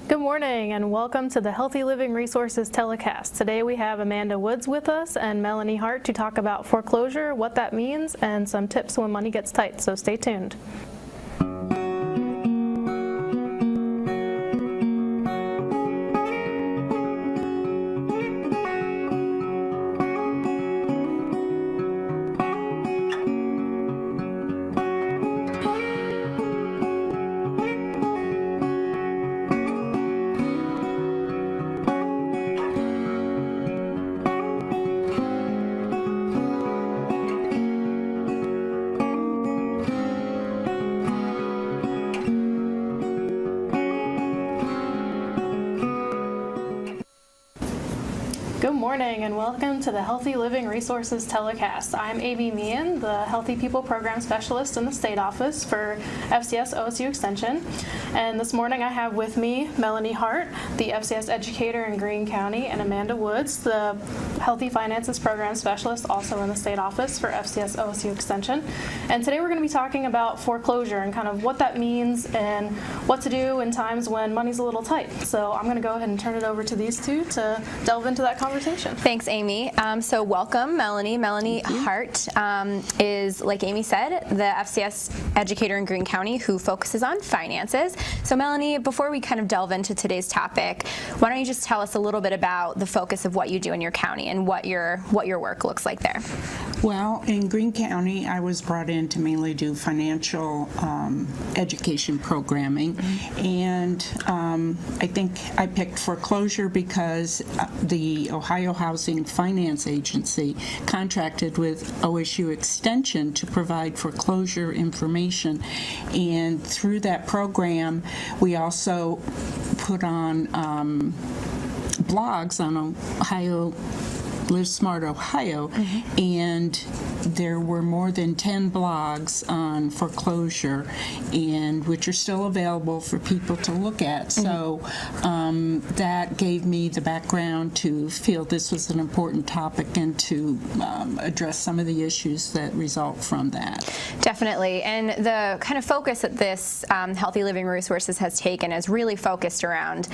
Good morning and welcome to the Healthy Living Resources telecast. Today we have Amanda Woods with us and Melanie Hart to talk about foreclosure, what that means, and some tips when money gets tight, so stay tuned. Good morning and welcome to the Healthy Living Resources telecast. I'm A.B. Meehan, the Healthy People Program Specialist in the State Office for FCS OSU Extension. And this morning I have with me Melanie Hart, the FCS Educator in Greene County, and Amanda Woods, the Healthy Finances Program Specialist also in the State Office for FCS OSU Extension. And today we're going to be talking about foreclosure and kind of what that means and what to do in times when money's a little tight. So I'm going to go ahead and turn it over to these two to delve into that conversation. Thanks, Amy. So welcome, Melanie. Melanie Hart is, like Amy said, the FCS educator in Greene County who focuses on finances. So Melanie, before we kind of delve into today's topic, why don't you just tell us a little bit about the focus of what you do in your county and what your work looks like there? Well, in Greene County, I was brought in to mainly do financial education programming, and I think I picked foreclosure because the Ohio Housing Finance Agency contracted with OSU Extension to provide foreclosure information, and through that program, we also put on blogs on Ohio Live Smart Ohio, and there were more than 10 blogs on foreclosure, and which are still available for people to look at. So that gave me the background to feel this was an important topic and to address some of the issues that result from that. Definitely, and the kind of focus that this Healthy Living Resources has taken is really focused around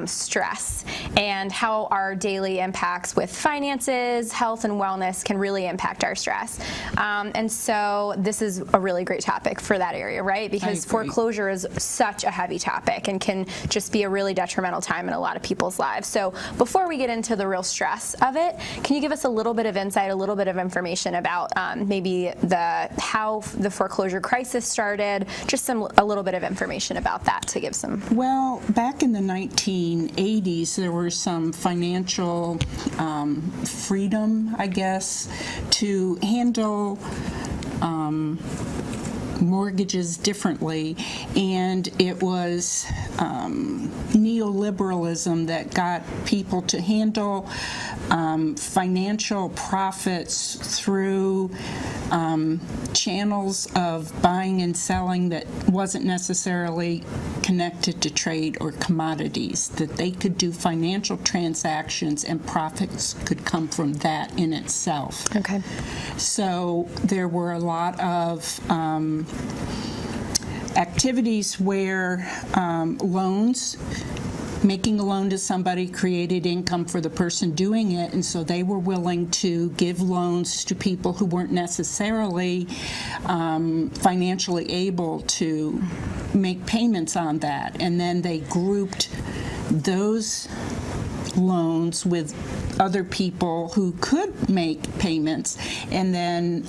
stress and how our daily impacts with finances, health, and wellness can really impact our stress. And so this is a really great topic for that area, right? Because foreclosure is such a heavy topic and can just be a really detrimental time in a lot of people's lives. So before we get into the real stress of it, can you give us a little bit of insight, a little bit of information about maybe how the foreclosure crisis started, just a little bit of information about that to give some. Well, back in the 1980s, there were some financial freedom, I guess, to handle mortgages differently, and it was neoliberalism that got people to handle financial profits through channels of buying and selling that wasn't necessarily connected to trade or commodities, that they could do financial transactions and profits could come from that in itself. Okay. So there were a lot of activities where making a loan to somebody created income for the person doing it, and so they were willing to give loans to people who weren't necessarily financially able to make payments on that, and then they grouped those loans with other people who could make payments, and then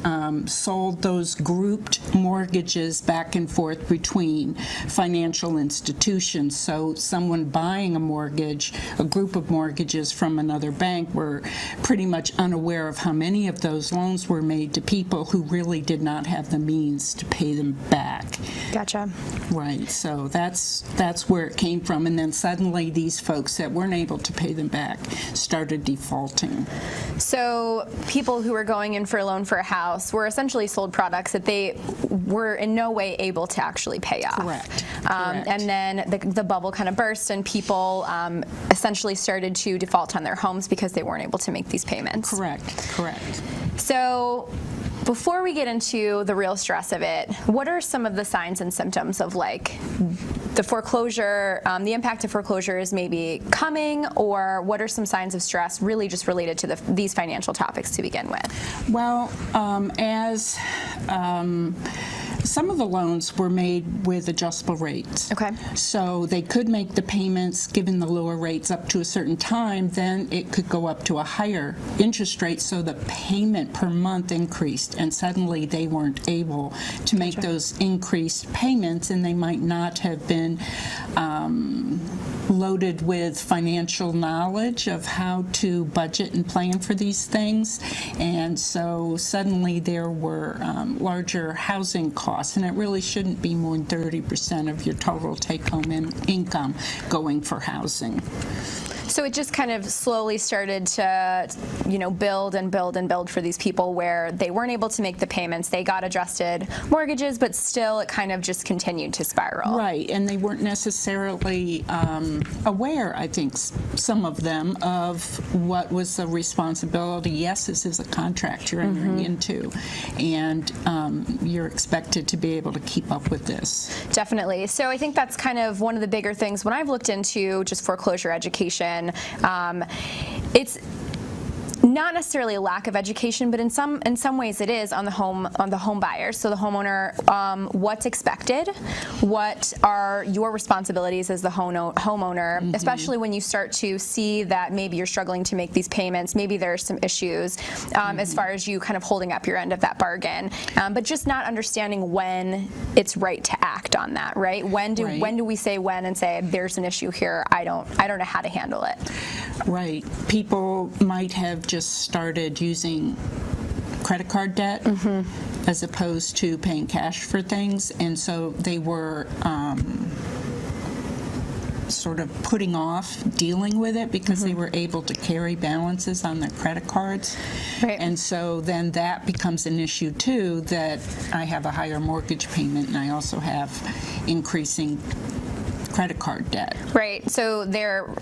sold those grouped mortgages back and forth between financial institutions. So someone buying a mortgage, a group of mortgages from another bank, were pretty much unaware of how many of those loans were made to people who really did not have the means to pay them back. Gotcha. Right, so that's where it came from, and then suddenly these folks that weren't able to pay them back started defaulting. So people who were going in for a loan for a house were essentially sold products that they were in no way able to actually pay off. Correct. And then the bubble kind of burst, and people essentially started to default on their homes because they weren't able to make these payments. Correct. So Before we get into the real stress of it, what are some of the signs and symptoms of like the foreclosure, the impact of foreclosure is maybe coming, or what are some signs of stress really just related to these financial topics to begin with? Well, some of the loans were made with adjustable rates. Okay. So they could make the payments given the lower rates up to a certain time, then it could go up to a higher interest rate, so the payment per month increased, and suddenly they weren't able to make those increased payments, and they might not have been loaded with financial knowledge of how to budget and plan for these things, and so suddenly there were larger housing costs, and it really shouldn't be more than 30% of your total take-home income going for housing. So it just kind of slowly started to, build and build and build for these people where they weren't able to make the payments. They got adjusted mortgages, but still it kind of just continued to spiral. Right, and they weren't necessarily aware, I think, some of them, of what was the responsibility. Yes, this is a contract you're entering into, and you're expected to be able to keep up with this. Definitely. So I think that's kind of one of the bigger things when I've looked into just foreclosure education. It's not necessarily a lack of education, but in some ways it is on the home buyer. So the homeowner, what's expected, what are your responsibilities as the homeowner, especially when you start to see that maybe you're struggling to make these payments, maybe there are some issues as far as you kind of holding up your end of that bargain, but just not understanding when it's right to act on that, right? When do we say when and say there's an issue here, I don't know how to handle it. Right. People might have just started using credit card debt as opposed to paying cash for things, and so they were sort of putting off dealing with it because they were able to carry balances on their credit cards. Right. And so then that becomes an issue too, that I have a higher mortgage payment and I also have increasing credit card debt. Right. So they're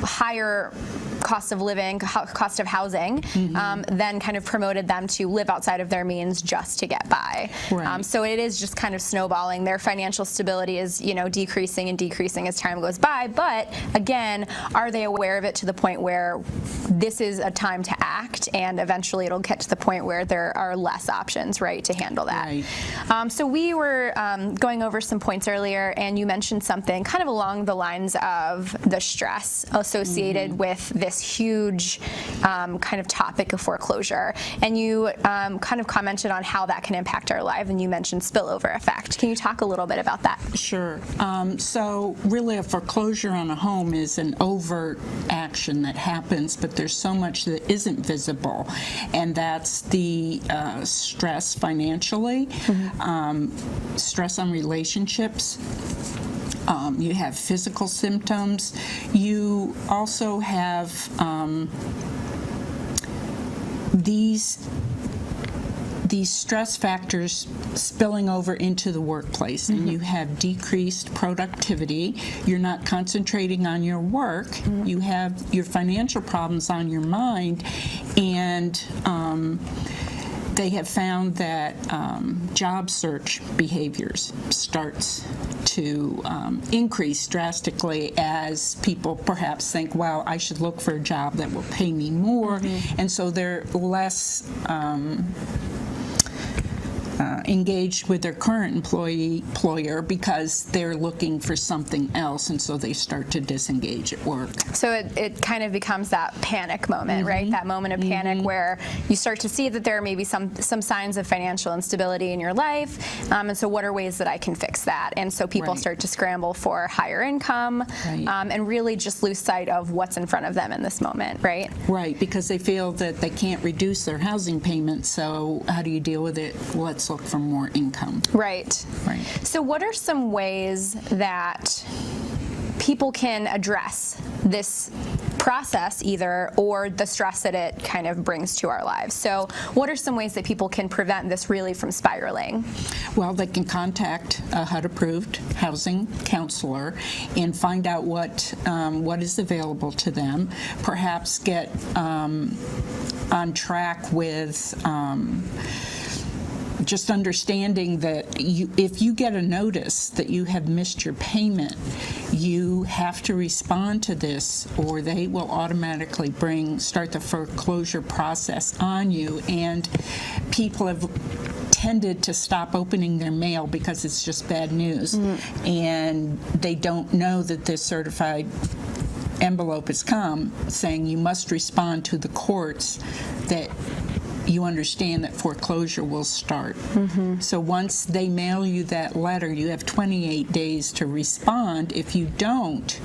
higher cost of living, cost of housing, then kind of promoted them to live outside of their means just to get by. Right. So it is just kind of snowballing. Their financial stability is, decreasing and decreasing as time goes by. But again, are they aware of it to the point where this is a time to act, and eventually it'll get to the point where there are less options, right, to handle that. Right. So we were going over some points earlier, and you mentioned something kind of along the lines of the stress associated with this huge kind of topic of foreclosure, and you kind of commented on how that can impact our lives, and you mentioned spillover effect. Can you talk a little bit about that? Sure. So really a foreclosure on a home is an overt action that happens, but there's so much that isn't visible, and that's the stress financially, stress on relationships. You have physical symptoms. You also have these stress factors spilling over into the workplace, and you have decreased productivity. You're not concentrating on your work. You have your financial problems on your mind, and they have found that job search behaviors starts to increase drastically as people perhaps think, well, I should look for a job that will pay me more, and so they're less engaged with their current employer because they're looking for something else, and so they start to disengage at work. So it kind of becomes that panic moment, right? That moment of panic where you start to see that there are maybe some signs of financial instability in your life, and so what are ways that I can fix that? And so people start to scramble for higher income, and really just lose sight of what's in front of them in this moment, right? Right, because they feel that they can't reduce their housing payment, so how do you deal with it? Let's look for more income. Right. Right. So what are some ways that people can address this process either, or the stress that it kind of brings to our lives? So what are some ways that people can prevent this really from spiraling? Well, they can contact a HUD-approved housing counselor and find out what is available to them, perhaps get on track with just understanding that if you get a notice that you have missed your payment, you have to respond to this, or they will automatically start the foreclosure process on you. And people have tended to stop opening their mail because it's just bad news, and they don't know that this certified envelope has come saying you must respond to the courts that you understand that foreclosure will start. So once they mail you that letter, you have 28 days to respond. If you don't,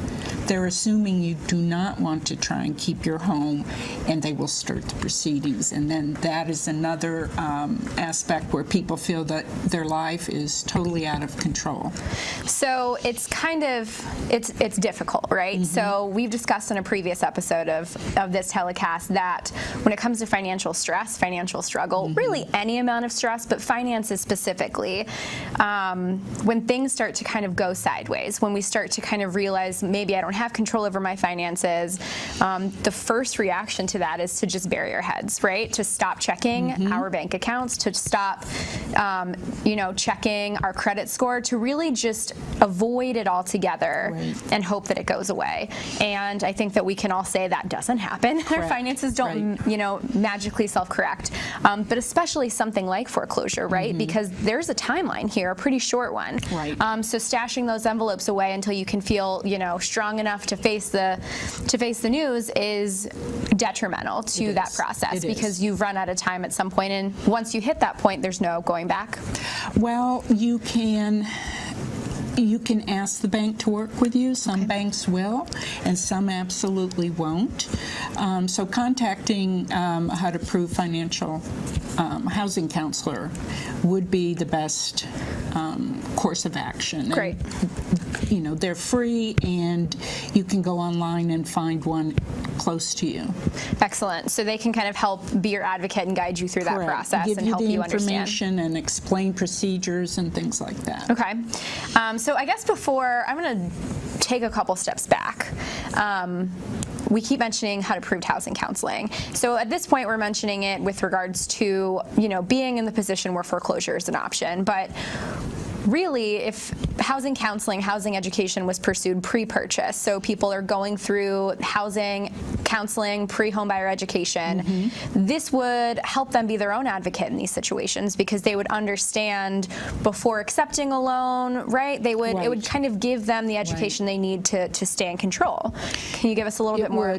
they're assuming you do not want to try and keep your home, and they will start the proceedings. And then that is another aspect where people feel that their life is totally out of control. So it's kind of, it's difficult, right? So we've discussed in a previous episode of this telecast that when it comes to financial stress, financial struggle, really any amount of stress, but finances specifically, when things start to kind of go sideways, when we start to kind of realize maybe I don't have control over my finances, the first reaction to that is to just bury our heads, right? To stop checking our bank accounts, to stop, checking our credit score, to really just avoid it altogether and hope that it goes away. And I think that we can all say that doesn't happen. Our finances don't, magically self-correct. But especially something like foreclosure, right? Because there's a timeline here, a pretty short one. So stashing those envelopes away until you can feel, strong enough to face the news is detrimental to that process, because you've run out of time at some point, and once you hit that point, there's no going back. Well, you can ask the bank to work with you. Some banks will, and some absolutely won't. So contacting a HUD-approved financial housing counselor would be the best course of action. Great. And, they're free, and you can go online and find one close to you. Excellent. So they can kind of help be your advocate and guide you through that process and help you understand. Give you the information and explain procedures and things like that. Okay. So I guess before, I'm going to take a couple steps back. We keep mentioning HUD-approved housing counseling. So at this point, we're mentioning it with regards to, being in the position where foreclosure is an option. But really, if housing counseling, housing education was pursued pre-purchase, so people are going through housing counseling, pre-home buyer education, this would help them be their own advocate in these situations, because they would understand before accepting a loan, right? It would kind of give them the education they need to stay in control. Can you give us a little bit more?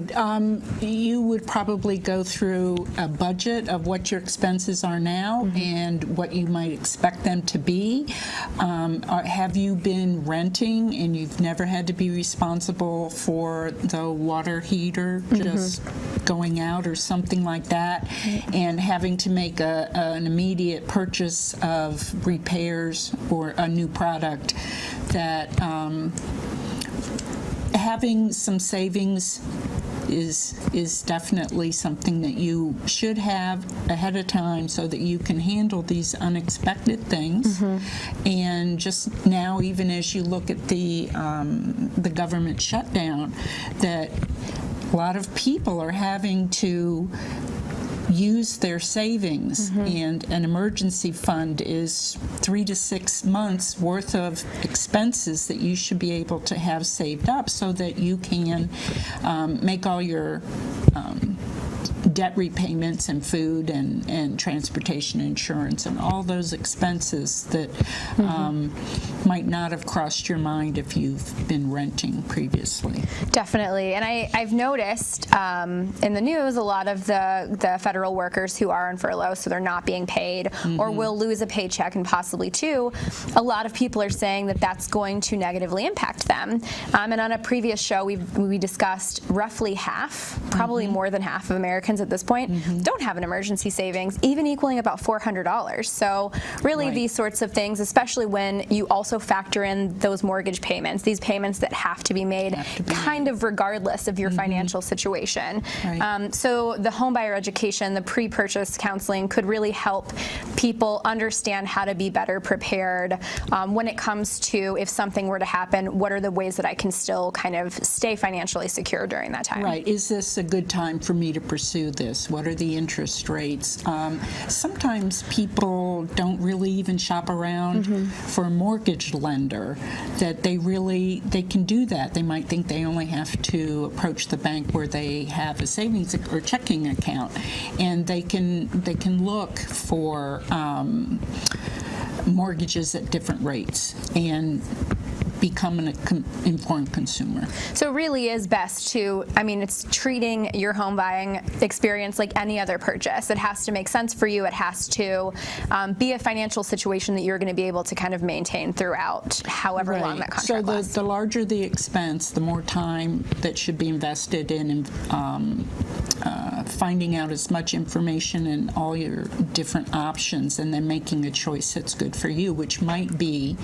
You would probably go through a budget of what your expenses are now and what you might expect them to be. Have you been renting and you've never had to be responsible for the water heater just going out or something like that, and having to make an immediate purchase of repairs or a new product, that having some savings is definitely something that you should have ahead of time so that you can handle these unexpected things. And just now, even as you look at the government shutdown, that a lot of people are having to use their savings, and an emergency fund is 3 to 6 months worth of expenses that you should be able to have saved up so that you can make all your debt repayments and food and transportation insurance and all those expenses that might not have crossed your mind if you've been renting previously. Definitely. And I've noticed in the news a lot of the federal workers who are on furlough, so they're not being paid or will lose a paycheck and possibly two. A lot of people are saying that that's going to negatively impact them. And on a previous show, we discussed roughly half, probably more than half of Americans at this point don't have an emergency savings, even equaling about $400. So really these sorts of things, especially when you also factor in those mortgage payments, these payments that have to be made kind of regardless of your financial situation. So the homebuyer education, the pre-purchase counseling could really help people understand how to be better prepared when it comes to, if something were to happen, what are the ways that I can still kind of stay financially secure during that time? Is this a good time for me to pursue this? What are the interest rates? Sometimes people people don't really even shop around for a mortgage lender, that they can do that. They might think they only have to approach the bank where they have a savings or checking account, and they can look for mortgages at different rates and become an informed consumer. So it really is best to, it's treating your home buying experience like any other purchase. It has to make sense for you. It has to be a financial situation that you're going to be able to kind of maintain throughout however long that contract lasts. So the larger the expense, the more time that should be invested in finding out as much information and all your different options, and then making a choice that's good for you, which might be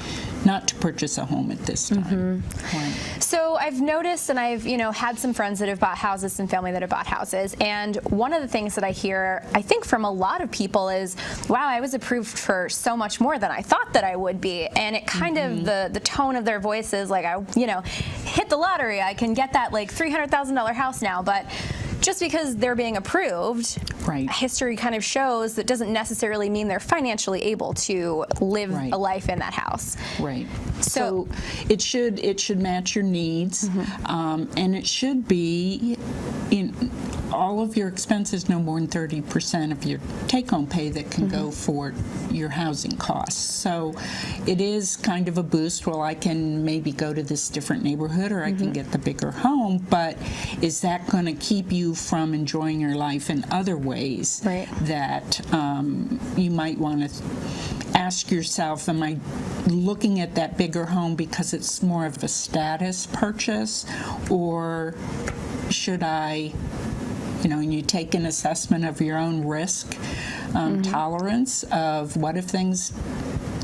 not to purchase a home at this time. Right. So I've noticed, and I've had some friends that have bought houses and family that have bought houses, and one of the things that I hear, I think from a lot of people, is, wow, I was approved for so much more than I thought that I would be, and it kind of, the tone of their voice is like, I hit the lottery, I can get that like $300,000 house now, but just because they're being approved, history kind of shows that doesn't necessarily mean they're financially able to live a life in that house. Right. So it should match your needs, and it should be in all of your expenses no more than 30% of your take-home pay that can go for your housing costs. So it is kind of a boost. Well, I can maybe go to this different neighborhood, or I can get the bigger home, but is that going to keep you from enjoying your life in other ways that you might want to ask yourself, am I looking at that bigger home because it's more of a status purchase, or should I, and you take an assessment of your own risk tolerance of what if things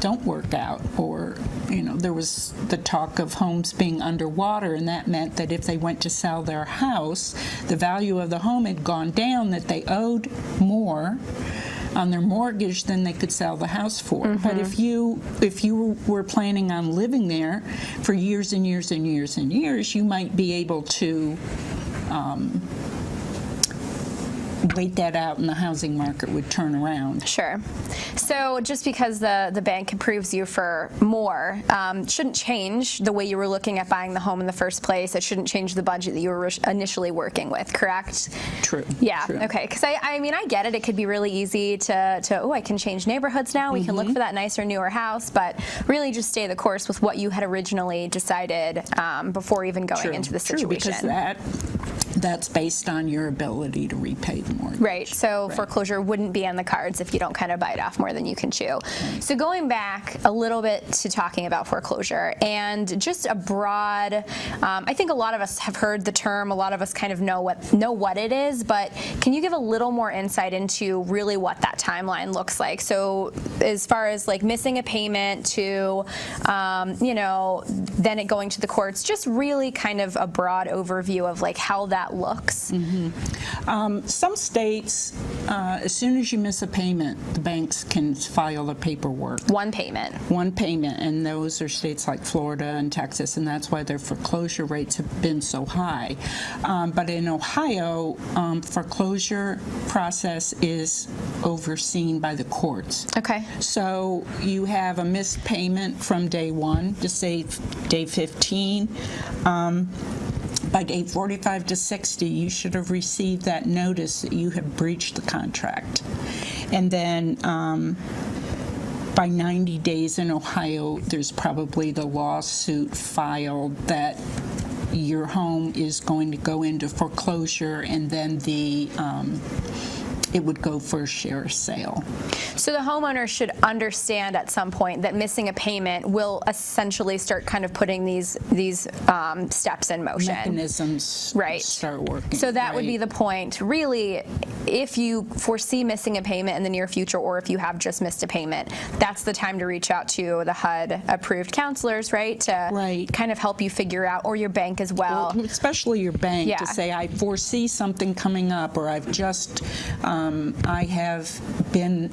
don't work out, or there was the talk of homes being underwater, and that meant that if they went to sell their house, the value of the home had gone down, that they owed more on their mortgage than they could sell the house for. But if you were planning on living there for years and years and years and years, you might be able to wait that out, and the housing market would turn around. Sure. So just because the bank approves you for more shouldn't change the way you were looking at buying the home in the first place. It shouldn't change the budget that you were initially working with, correct? True. Yeah. True. Okay. Because I get it. It could be really easy to I can change neighborhoods now. We can look for that nicer, newer house, but really just stay the course with what you had originally decided before even going into the situation. Because that's based on your ability to repay the mortgage. Right. So foreclosure wouldn't be on the cards if you don't kind of bite off more than you can chew. So going back a little bit to talking about foreclosure, and just a broad, I think a lot of us have heard the term, a lot of us kind of know what it is, but can you give a little more insight into really what that timeline looks like? So as far as like missing a payment to, then it going to the courts, just really kind of a broad overview of like how that looks. Some states, as soon as you miss a payment, the banks can file the paperwork. One payment, and those are states like Florida and Texas, and that's why their foreclosure rates have been so high. But in Ohio, foreclosure process is overseen by the courts. Okay. So you have a missed payment from day one, just say day 15. By day 45 to 60, you should have received that notice that you have breached the contract. And then by 90 days in Ohio, there's probably the lawsuit filed that your home is going to go into foreclosure, and then it would go for a share sale. So the homeowner should understand at some point that missing a payment will essentially start kind of putting these steps in motion. Mechanisms start working. So that would be the point. Really, if you foresee missing a payment in the near future, or if you have just missed a payment, that's the time to reach out to the HUD-approved counselors, right? To kind of help you figure out, or your bank as well. Especially your bank, to say, I foresee something coming up, or I've just... I have been,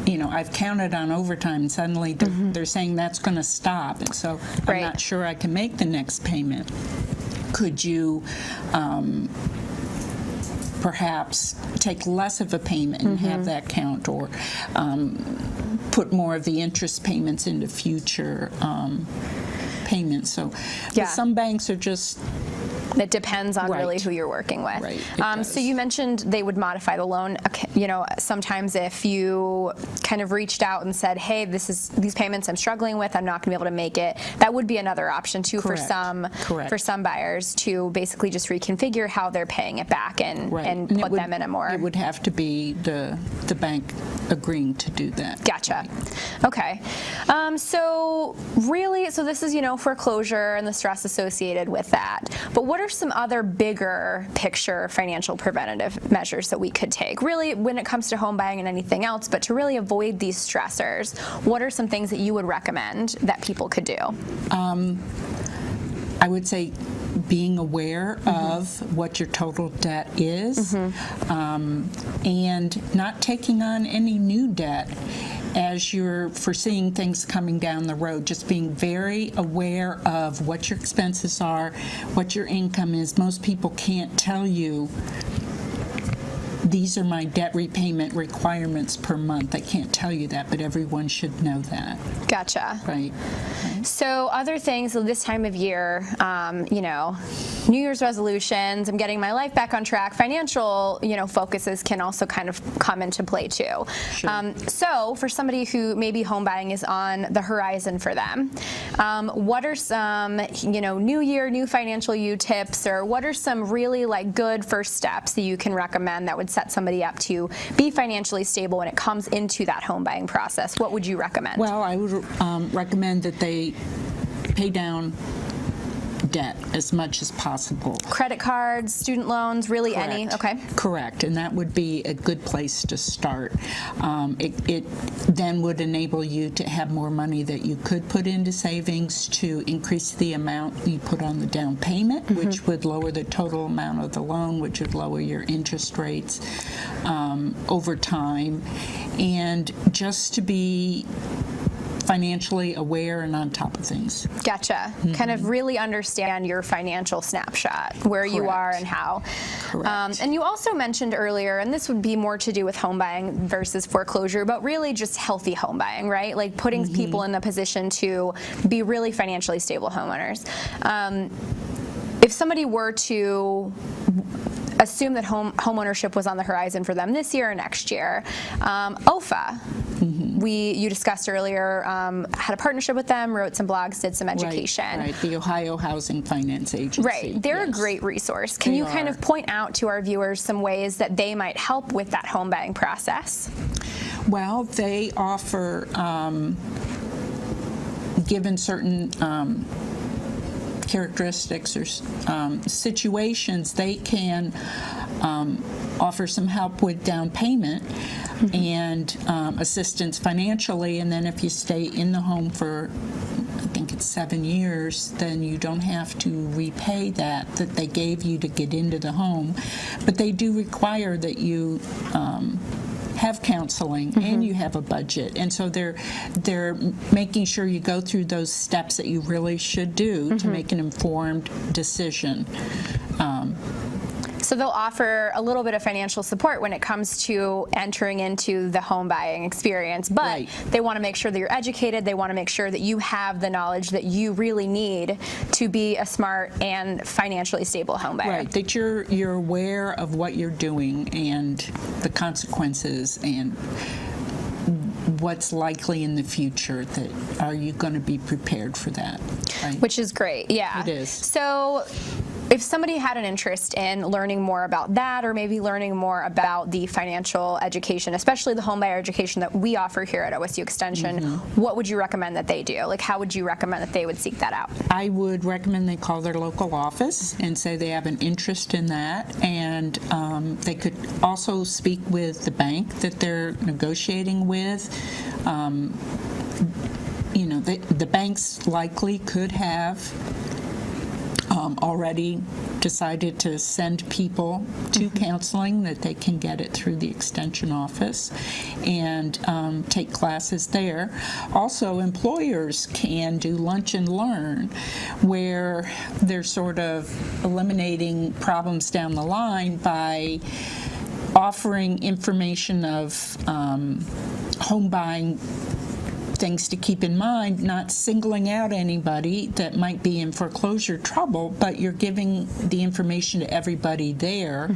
I've counted on overtime, and suddenly they're saying that's going to stop, and so I'm not sure I can make the next payment. Could you perhaps take less of a payment and have that count, or put more of the interest payments into future payments. So Yeah. some banks are just It depends on Right. really who you're working with. Right, it does. So you mentioned they would modify the loan. You know, sometimes if you kind of reached out and said, "Hey, these payments I'm struggling with. I'm not going to be able to make it." That would be another option too Correct. for some buyers to basically just reconfigure how they're paying it back and And put them in a more. It would have to be the bank agreeing to do that. Gotcha. Okay. So this is, foreclosure and the stress associated with that. But what are some other bigger picture financial preventative measures that we could take? Really, when it comes to home buying and anything else, but to really avoid these stressors, what are some things that you would recommend that people could do? I would say being aware of what your total debt is, and not taking on any new debt as you're foreseeing things coming down the road. Just being very aware of what your expenses are, what your income is. Most people can't tell you, these are my debt repayment requirements per month. I can't tell you that, but everyone should know that. Gotcha. Right. So other things, so this time of year, New Year's resolutions, I'm getting my life back on track, financial, focuses can also kind of come into play too. Sure. So for somebody who maybe home buying is on the horizon for them, what are some, new year, new financial you tips, or what are some really good first steps that you can recommend that would set somebody up to be financially stable when it comes into that home buying process? What would you recommend? Well, I would recommend that they pay down debt as much as possible. Credit cards, student loans, really any? Okay. Correct, and that would be a good place to start. It then would enable you to have more money that you could put into savings to increase the amount you put on the down payment, which would lower the total amount of the loan, which would lower your interest rates over time. And just to be financially aware and on top of things. Gotcha. Kind of really understand your financial snapshot, where you are and how. Correct. And you also mentioned earlier, and this would be more to do with home buying versus foreclosure, but really just healthy home buying, right? Like putting people in the position to be really financially stable homeowners. If somebody were to assume that home ownership was on the horizon for them this year or next year, OFA, you discussed earlier, had a partnership with them, wrote some blogs, did some education. Right, the Ohio Housing Finance Agency. Right, they're a great resource. Can you kind of point out to our viewers some ways that they might help with that home buying process? Well, they offer, given certain characteristics or situations, they can offer some help with down payment and assistance financially, and then if you stay in the home for, I think it's 7 years, then you don't have to repay that they gave you to get into the home. But they do require that you have counseling and you have a budget, and so they're making sure you go through those steps that you really should do to make an informed decision. So they'll offer a little bit of financial support when it comes to entering into the home buying experience, but they want to make sure that you're educated. They want to make sure that you have the knowledge that you really need to be a smart and financially stable home buyer. Right, that you're aware of what you're doing and the consequences and what's likely in the future. That are you going to be prepared for that? Right? Which is great, yeah. It is. So if somebody had an interest in learning more about that, or maybe learning more about the financial education, especially the homebuyer education that we offer here at OSU Extension, what would you recommend that they do? Like, how would you recommend that they would seek that out? I would recommend they call their local office and say they have an interest in that, and they could also speak with the bank that they're negotiating with. The banks likely could have already decided to send people to counseling, that they can get it through the extension office and take classes there. Also, employers can do lunch and learn, where they're sort of eliminating problems down the line by offering information of home buying things to keep in mind, not singling out anybody that might be in foreclosure trouble, but you're giving the information to everybody there,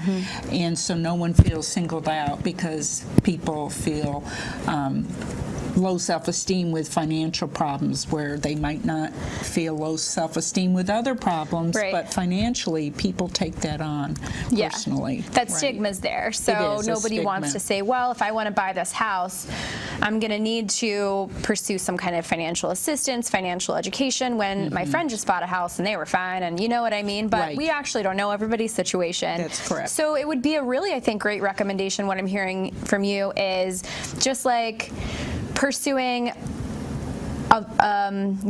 and so no one feels singled out because people feel low self-esteem with financial problems, where they might not feel low self-esteem with other problems, Right. but financially people take that on personally. That Right. stigma's there. So It is a nobody wants stigma. to say, well, if I want to buy this house, I'm going to need to pursue some kind of financial assistance, financial education, when my friend just bought a house and they were fine, and you know what I mean? But Right. we actually don't know everybody's situation. That's correct. So it would be a really, I think, great recommendation. What I'm hearing from you is just like pursuing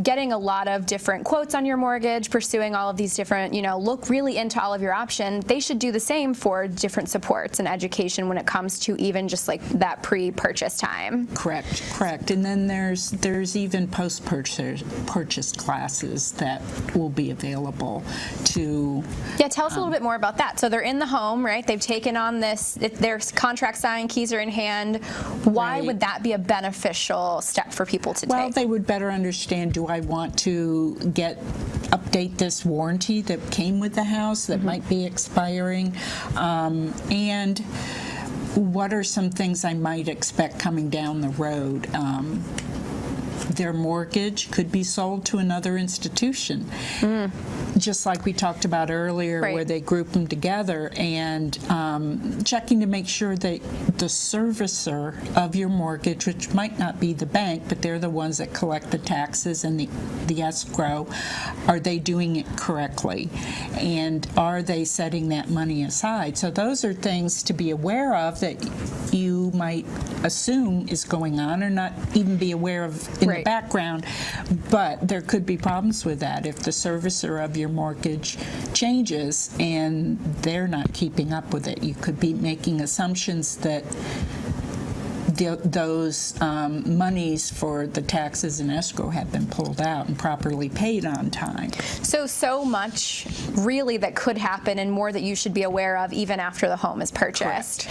getting a lot of different quotes on your mortgage, pursuing all of these different, look really into all of your options. They should do the same for different supports and education when it comes to even just like that pre-purchase time. Correct. And then there's even post-purchase classes that will be available to. Yeah, tell us a little bit more about that. So they're in the home, right? They've taken on this, their contract signed, keys are in hand. Why Right. would that be a beneficial step for people to Well, take? they would better understand, do I want to update this warranty that came with the house that might be expiring? And what are some things I might expect coming down the road? Their mortgage could be sold to another institution, just like we talked about earlier, Right. where they group them together, and checking to make sure that the servicer of your mortgage, which might not be the bank, but they're the ones that collect the taxes and the escrow, are they doing it correctly? And are they setting that money aside? So those are things to be aware of that you might assume is going on or not even be aware of in Right. the background, but there could be problems with that if the servicer of your mortgage changes and they're not keeping up with it. You could be making assumptions that those monies for the taxes and escrow have been pulled out and properly paid on time. So much really that could happen, and more that you should be aware of even after the home is purchased.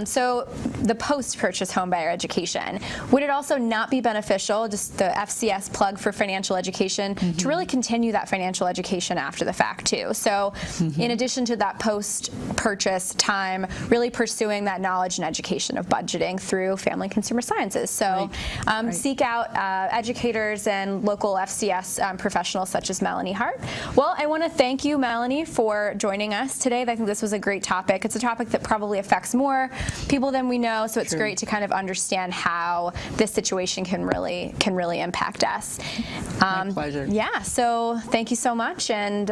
So the post-purchase home buyer education, would it also not be beneficial, just the FCS plug for financial education, to really continue that financial education after the fact too? So in addition to that post-purchase time, really pursuing that knowledge and education of budgeting through Family Consumer Sciences. So seek out educators and local FCS professionals such as Melanie Hart. Well, I want to thank you, Melanie, for joining us today. I think this was a great topic. It's a topic that probably affects more people than we know, so it's great to kind of understand how this situation can really impact us. My pleasure. Yeah, so thank you so much, and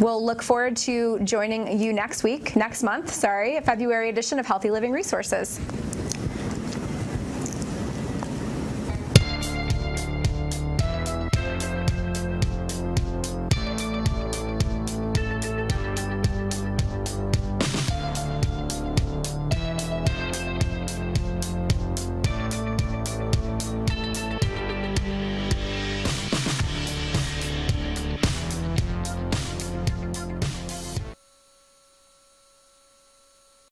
we'll look forward to joining you next month, February edition of Healthy Living Resources.